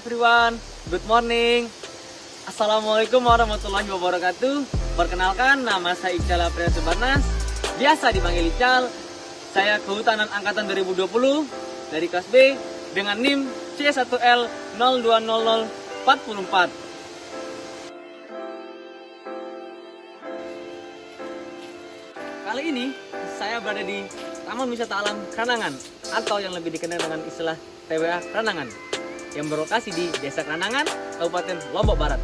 everyone, good morning. Assalamualaikum warahmatullahi wabarakatuh. Perkenalkan, nama saya Ical April Subarnas, biasa dipanggil Ical. Saya Kehutanan Angkatan 2020 dari kelas B dengan NIM C1L 020044. Kali ini saya berada di Taman Wisata Alam Kranangan atau yang lebih dikenal dengan istilah TWA Kranangan, yang berlokasi di Desa Kranangan, Kabupaten Lombok Barat,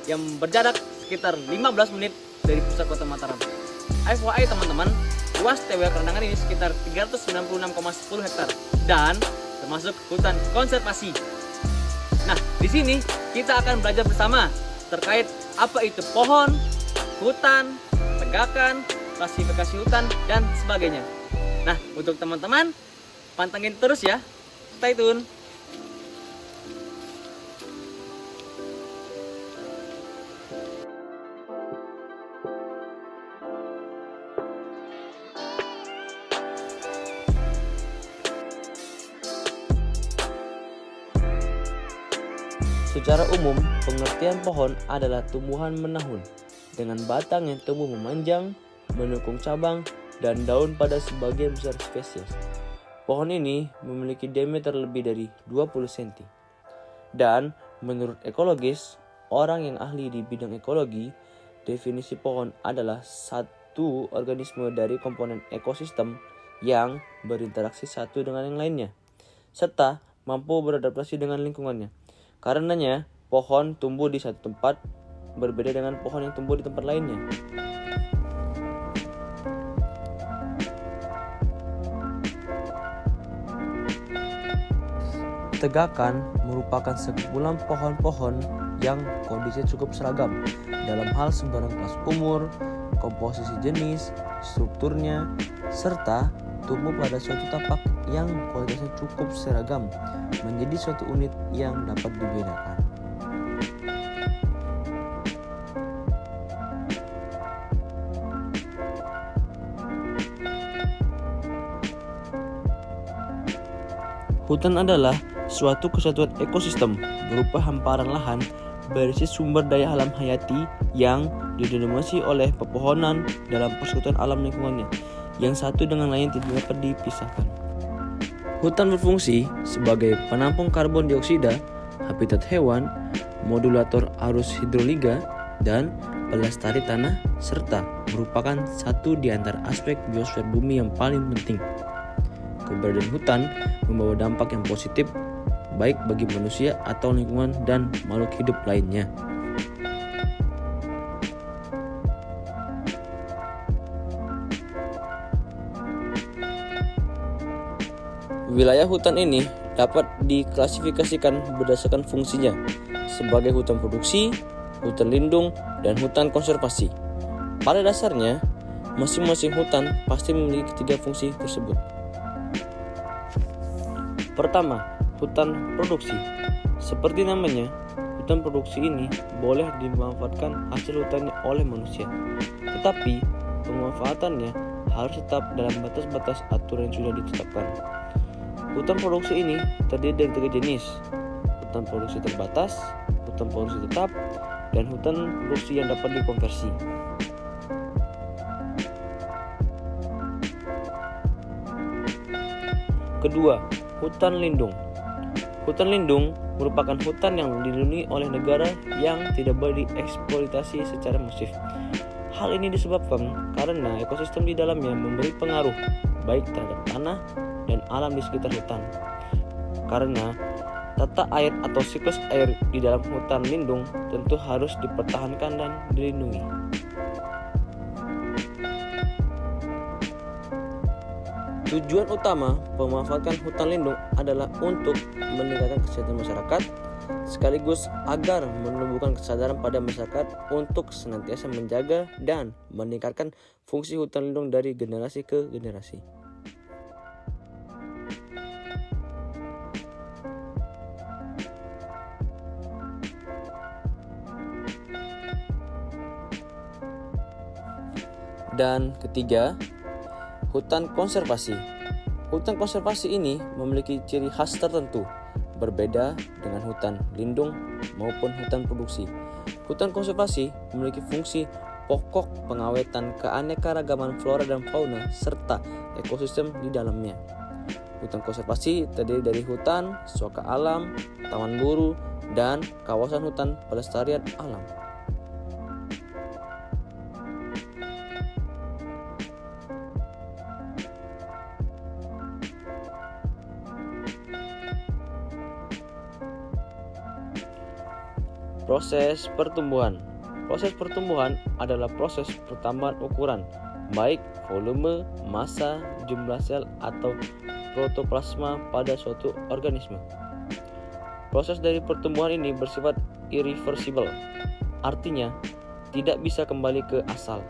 yang berjarak sekitar 15 menit dari pusat kota Mataram. FYI teman-teman, luas TWA Kranangan ini sekitar 396,10 hektar dan termasuk hutan konservasi. Nah, di sini kita akan belajar bersama terkait apa itu pohon, hutan, tegakan, klasifikasi hutan, dan sebagainya. Nah, untuk teman-teman, pantengin terus ya. Stay tune. Secara umum, pengertian pohon adalah tumbuhan menahun dengan batang yang tumbuh memanjang, menekung cabang, dan daun pada sebagian besar spesies. Pohon ini memiliki diameter lebih dari 20 cm. Dan menurut ekologis, orang yang ahli di bidang ekologi, definisi pohon adalah satu organisme dari komponen ekosistem yang berinteraksi satu dengan yang lainnya, serta mampu beradaptasi dengan lingkungannya. Karenanya, pohon tumbuh di satu tempat berbeda dengan pohon yang tumbuh di tempat lainnya. Tegakan merupakan sekumpulan pohon-pohon yang kondisinya cukup seragam dalam hal sembarang kelas umur, komposisi jenis, strukturnya, serta tumbuh pada suatu tapak yang kualitasnya cukup seragam menjadi suatu unit yang dapat dibedakan. Hutan adalah suatu kesatuan ekosistem berupa hamparan lahan berisi sumber daya alam hayati yang didominasi oleh pepohonan dalam persekutuan alam lingkungannya yang satu dengan lain tidak dapat dipisahkan. Hutan berfungsi sebagai penampung karbon dioksida, habitat hewan, modulator arus hidroliga, dan pelestari tanah, serta merupakan satu di antara aspek biosfer bumi yang paling penting. Keberadaan hutan membawa dampak yang positif baik bagi manusia atau lingkungan dan makhluk hidup lainnya. Wilayah hutan ini dapat diklasifikasikan berdasarkan fungsinya sebagai hutan produksi, hutan lindung, dan hutan konservasi. Pada dasarnya, masing-masing hutan pasti memiliki tiga fungsi tersebut. Pertama, hutan produksi. Seperti namanya, hutan produksi ini boleh dimanfaatkan hasil hutannya oleh manusia. Tetapi, pemanfaatannya harus tetap dalam batas-batas aturan yang sudah ditetapkan. Hutan produksi ini terdiri dari tiga jenis: hutan produksi terbatas, hutan produksi tetap, dan hutan produksi yang dapat dikonversi. Kedua, hutan lindung. Hutan lindung merupakan hutan yang dilindungi oleh negara yang tidak boleh dieksploitasi secara masif. Hal ini disebabkan karena ekosistem di dalamnya memberi pengaruh baik terhadap tanah dan alam di sekitar hutan. Karena tata air atau siklus air di dalam hutan lindung tentu harus dipertahankan dan dilindungi. Tujuan utama pemanfaatan hutan lindung adalah untuk meningkatkan kesehatan masyarakat, sekaligus agar menumbuhkan kesadaran pada masyarakat untuk senantiasa menjaga dan meningkatkan fungsi hutan lindung dari generasi ke generasi. Dan ketiga, hutan konservasi. Hutan konservasi ini memiliki ciri khas tertentu, berbeda dengan hutan lindung maupun hutan produksi. Hutan konservasi memiliki fungsi pokok pengawetan keanekaragaman flora dan fauna serta ekosistem di dalamnya. Hutan konservasi terdiri dari hutan, suaka alam, taman buru, dan kawasan hutan pelestarian alam. Proses pertumbuhan. Proses pertumbuhan adalah proses pertambahan ukuran, baik volume, massa, jumlah sel, atau protoplasma pada suatu organisme. Proses dari pertumbuhan ini bersifat irreversible, artinya tidak bisa kembali ke asal.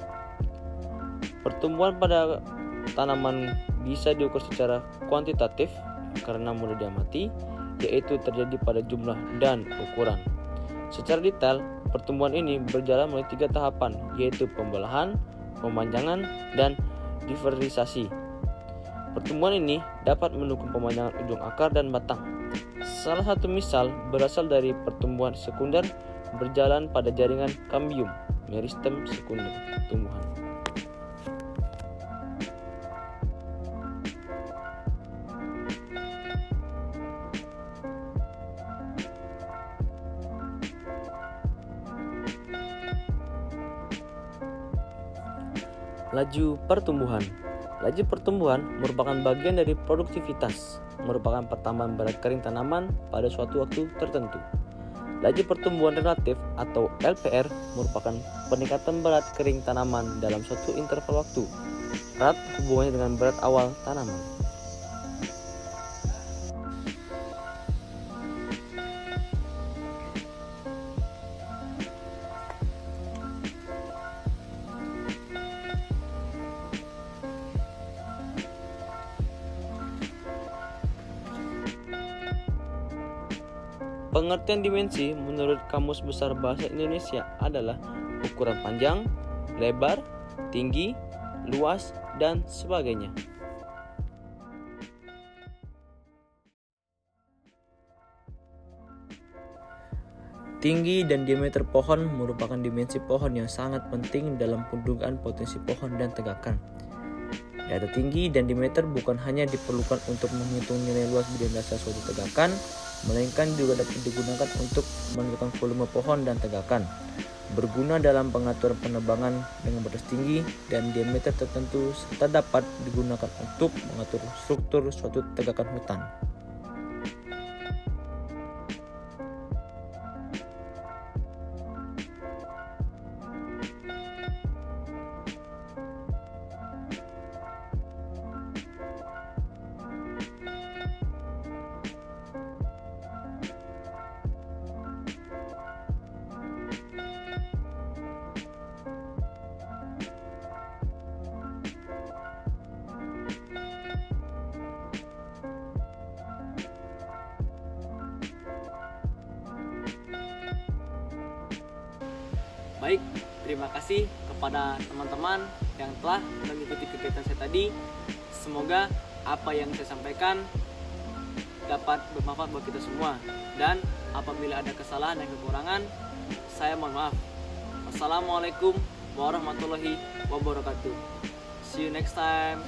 Pertumbuhan pada tanaman bisa diukur secara kuantitatif karena mudah diamati, yaitu terjadi pada jumlah dan ukuran. Secara detail, pertumbuhan ini berjalan melalui 3 tahapan, yaitu pembelahan, pemanjangan, dan diferensiasi. Pertumbuhan ini dapat mendukung pemanjangan ujung akar dan batang. Salah satu misal berasal dari pertumbuhan sekunder berjalan pada jaringan kambium, meristem sekunder tumbuhan. Laju pertumbuhan. Laju pertumbuhan merupakan bagian dari produktivitas, merupakan pertambahan berat kering tanaman pada suatu waktu tertentu. Laju pertumbuhan relatif atau LPR merupakan peningkatan berat kering tanaman dalam suatu interval waktu. Erat hubungannya dengan berat awal tanaman. Pengertian dimensi menurut Kamus Besar Bahasa Indonesia adalah ukuran panjang, lebar, tinggi, luas, dan sebagainya. Tinggi dan diameter pohon merupakan dimensi pohon yang sangat penting dalam pendugaan potensi pohon dan tegakan. Data tinggi dan diameter bukan hanya diperlukan untuk menghitung nilai luas bidang dasar suatu tegakan, melainkan juga dapat digunakan untuk menentukan volume pohon dan tegakan. Berguna dalam pengaturan penebangan dengan batas tinggi dan diameter tertentu serta dapat digunakan untuk mengatur struktur suatu tegakan hutan. Baik, terima kasih kepada teman-teman yang telah mengikuti kegiatan saya tadi. Semoga apa yang saya sampaikan dapat bermanfaat buat kita semua. Dan apabila ada kesalahan dan kekurangan, saya mohon maaf. Wassalamualaikum warahmatullahi wabarakatuh. See you next time.